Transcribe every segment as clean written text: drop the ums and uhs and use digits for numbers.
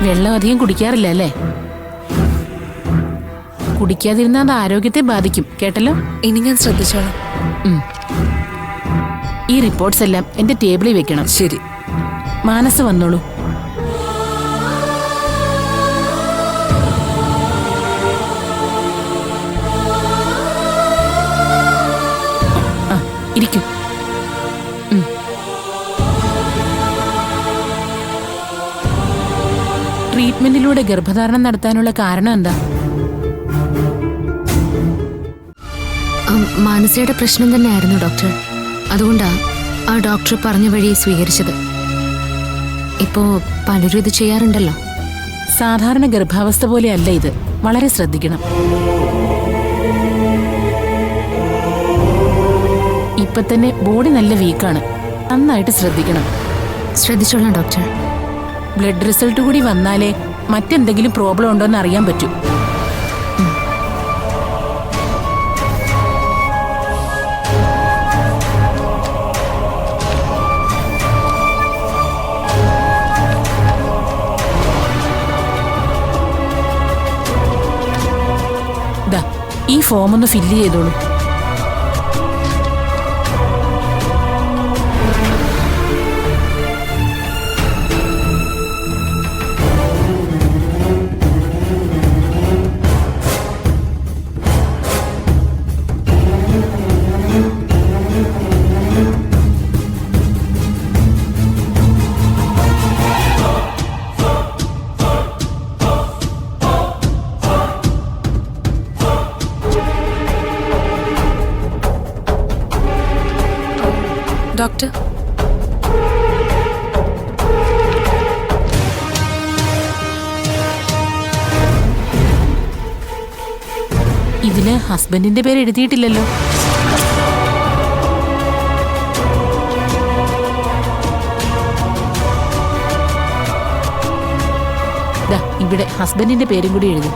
വെള്ളം അധികം കുടിക്കാറില്ല അല്ലേ? കുടിക്കാതിരുന്നാൽ അത് ആരോഗ്യത്തെ ബാധിക്കും, കേട്ടല്ലോ. ഇനി ഞാൻ ശ്രദ്ധിച്ചോളാം. ഈ റിപ്പോർട്ട്സ് എല്ലാം എന്റെ ടേബിളിൽ വെക്കണം. ശരി. മാനസ് വന്നോളൂ. ഇരിക്കൂ. ട്രീറ്റ്മെന്റിലൂടെ ഗർഭധാരണം നടത്താനുള്ള കാരണം എന്താ? മാനസയുടെ പ്രശ്നം തന്നെയായിരുന്നു ഡോക്ടർ. അതുകൊണ്ടാ ആ ഡോക്ടർ പറഞ്ഞ വഴി സ്വീകരിച്ചത്. ഇപ്പോ പലരും ഇത് ചെയ്യാറുണ്ടല്ലോ. സാധാരണ ഗർഭാവസ്ഥ പോലെയല്ല ഇത്. വളരെ ശ്രദ്ധിക്കണം. ഇപ്പൊ തന്നെ ബോഡി നല്ല വീക്കാണ്. നന്നായിട്ട് ശ്രദ്ധിക്കണം. ശ്രദ്ധിച്ചോളാം ഡോക്ടർ. ബ്ലഡ് റിസൾട്ട് കൂടി വന്നാലേ മറ്റെന്തെങ്കിലും പ്രോബ്ലം ഉണ്ടോ എന്ന് അറിയാൻ പറ്റൂ. ഈ ഫോം ഒന്ന് ഫില്ല് ചെയ്തോളൂ. ഡോക്ടർ, ഇതില് ഹസ്ബൻഡിന്റെ പേര് എഴുതിയിട്ടില്ലല്ലോ. ഇവിടെ ഹസ്ബൻഡിന്റെ പേരും കൂടി എഴുതി.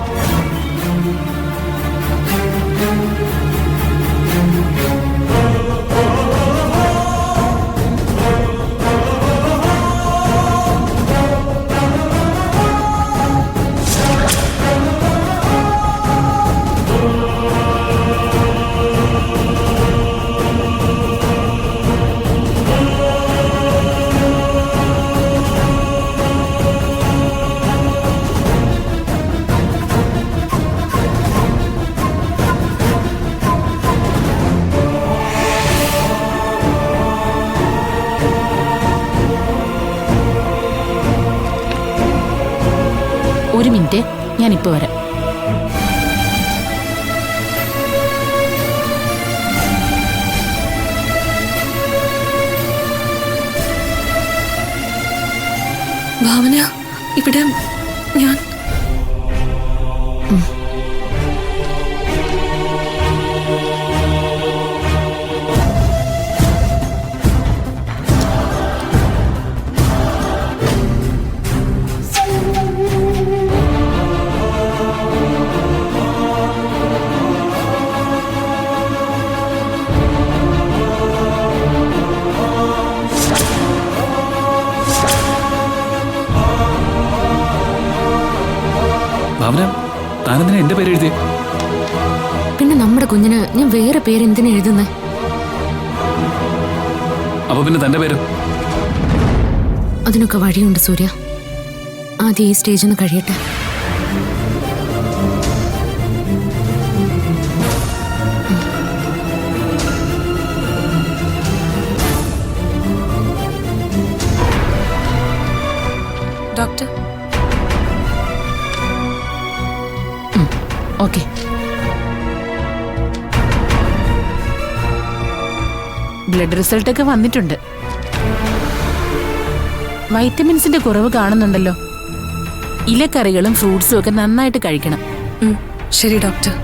ഒരു മിനിറ്റ്, ഞാനിപ്പോ വരാം. ഭാവന, ഇവിടെ ഞാൻ താനെന്തിനാ എന്റെ പേര് എഴുതി? പിന്നെ നമ്മുടെ കുഞ്ഞിന് ഞാൻ വേറെ പേര് എന്തിനാ എഴുതുന്നേ? അപ്പൊ പിന്നെ തന്റെ പേരോ? അതിനൊക്കെ വഴിയുണ്ട് സൂര്യ. ആദ്യം ഈ സ്റ്റേജ് ഒന്ന് കഴിയട്ടെ. Doctor, okay. ബ്ലഡ് റിസൾട്ട് ഒക്കെ വന്നിട്ടുണ്ട്. വൈറ്റമിൻസിന്റെ കുറവ് കാണുന്നുണ്ടല്ലോ. ഇലക്കറികളും ഫ്രൂട്ട്സും ഒക്കെ നന്നായിട്ട് കഴിക്കണം. ശരി ഡോക്ടർ.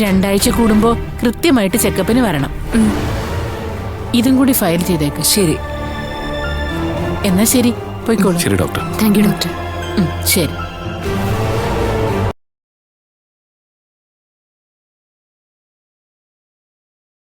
2 ആഴ്ച കൂടുമ്പോ കൃത്യമായിട്ട് ചെക്കപ്പിന് വരണം. ഇതും കൂടി ഫയൽ ചെയ്തേക്ക്. ശരി. എന്നാ ശരി, പോയിക്കോളൂ. ശരി ഡോക്ടർ. Thank you doctor. ശരി.